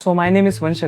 So my name is Vansh.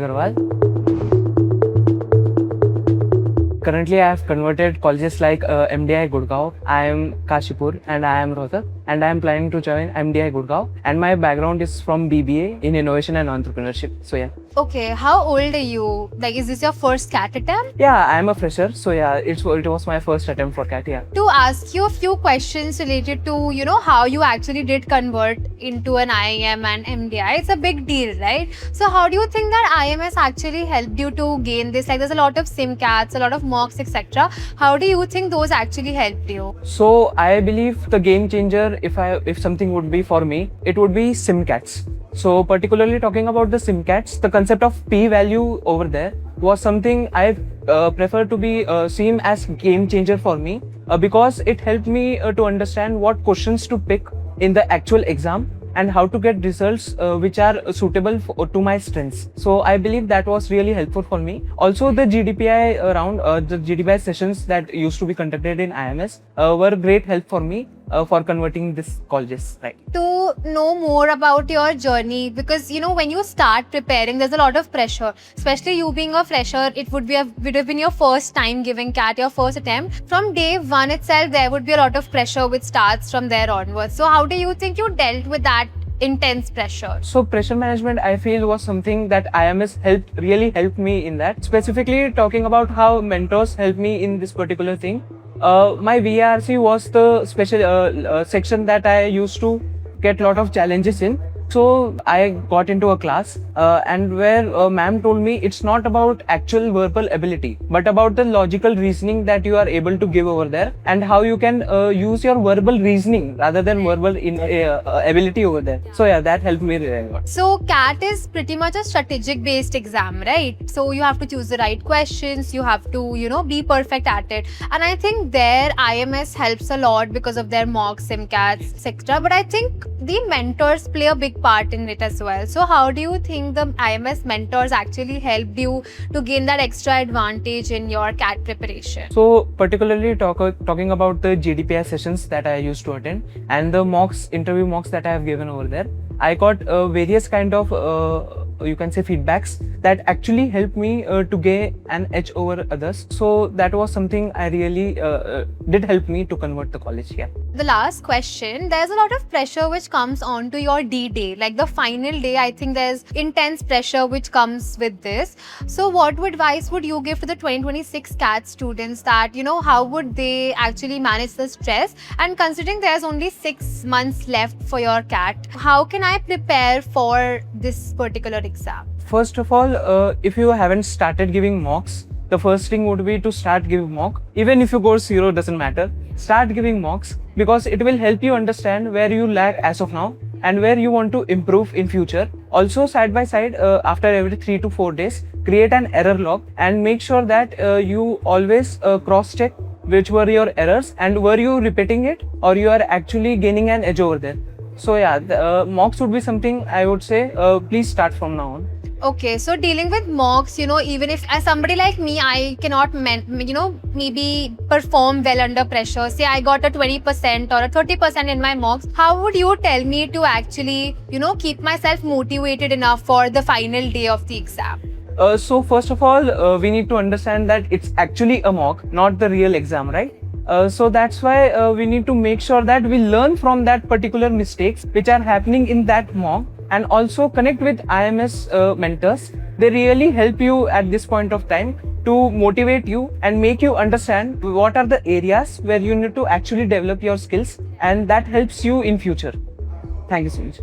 Currently, I have converted colleges like MDI Gurgaon, I am Kashipur, and I am Rohtak, and I am planning to join MDI Gurgaon. And my background is from BBA in Innovation and Entrepreneurship. So yeah. Okay, how old are you? Like, is this your first CAT attempt? Yeah, I am a fresher. So yeah, it was my first attempt for CAT. Yeah. To ask you a few questions related to, how you actually did convert into an IIM and MDI. It's a big deal, right? So how do you think that IMS actually helped you to gain this? Like, there's a lot of SimCATs, a lot of mocks, etc. How do you think those actually helped you? So I believe the game changer, if something would be for me, it would be SimCATs. So particularly talking about the SimCATs, the concept of p-value over there was something I prefer to be seen as game changer for me because it helped me to understand what questions to pick in the actual exam and how to get results which are suitable to my strengths. So I believe that was really helpful for me. Also the GDPI the GDPI sessions that used to be conducted in IMS were great help for me for converting this colleges, right? To know more about your journey, because when you start preparing, there's a lot of pressure, especially you being a fresher. It would have been your first time giving CAT, your first attempt. From day one itself, there would be a lot of pressure which starts from there onwards. So how do you think you dealt with that intense pressure? So pressure management, I feel, was something that IMS really helped me in that. Specifically talking about how mentors helped me in this particular thing. My VARC was the special section that I used to get a lot of challenges in. So I got into a class and where ma'am told me it's not about actual verbal ability, but about the logical reasoning that you are able to give over there and how you can use your verbal reasoning rather than verbal ability over there. So yeah, that helped me really a lot. So CAT is pretty much a strategic based exam, right? So you have to choose the right questions, you have to, be perfect at it. And I think there IMS helps a lot because of their mocks, SimCATs, etc. But I think the mentors play a big part in it as well. So how do you think the IMS mentors actually helped you to gain that extra advantage in your CAT preparation? So particularly talking about the GDPI sessions that I used to attend and the interview mocks that I have given over there, I got various kind of you can say feedbacks that actually helped me to gain an edge over others. So that was something I really did help me to convert the college here. The last question, there's a lot of pressure which comes onto your D-Day, like the final day. I think there's intense pressure which comes with this. So what advice would you give to the 2026 CAT students that, how would they actually manage the stress? And considering there's only 6 months left for your CAT, how can I prepare for this particular exam? First of all, if you haven't started giving mocks, the first thing would be to start giving mock. Even if you go 0, doesn't matter. Start giving mocks because it will help you understand where you lack as of now and where you want to improve in future. Also, side by side, after every 3 to 4 days, create an error log and make sure that you always cross-check which were your errors and were you repeating it or you are actually gaining an edge over there. So yeah, the mocks would be something I would say please start from now on. Okay, so dealing with mocks, even if as somebody like me, I cannot, maybe perform well under pressure. Say I got a 20% or a 30% in my mocks. How would you tell me to actually, keep myself motivated enough for the final day of the exam? So first of all, we need to understand that it's actually a mock, not the real exam, right? So that's why we need to make sure that we learn from that particular mistakes which are happening in that mock and also connect with IMS mentors. They really help you at this point of time to motivate you and make you understand what are the areas where you need to actually develop your skills, and that helps you in future. Thank you so much.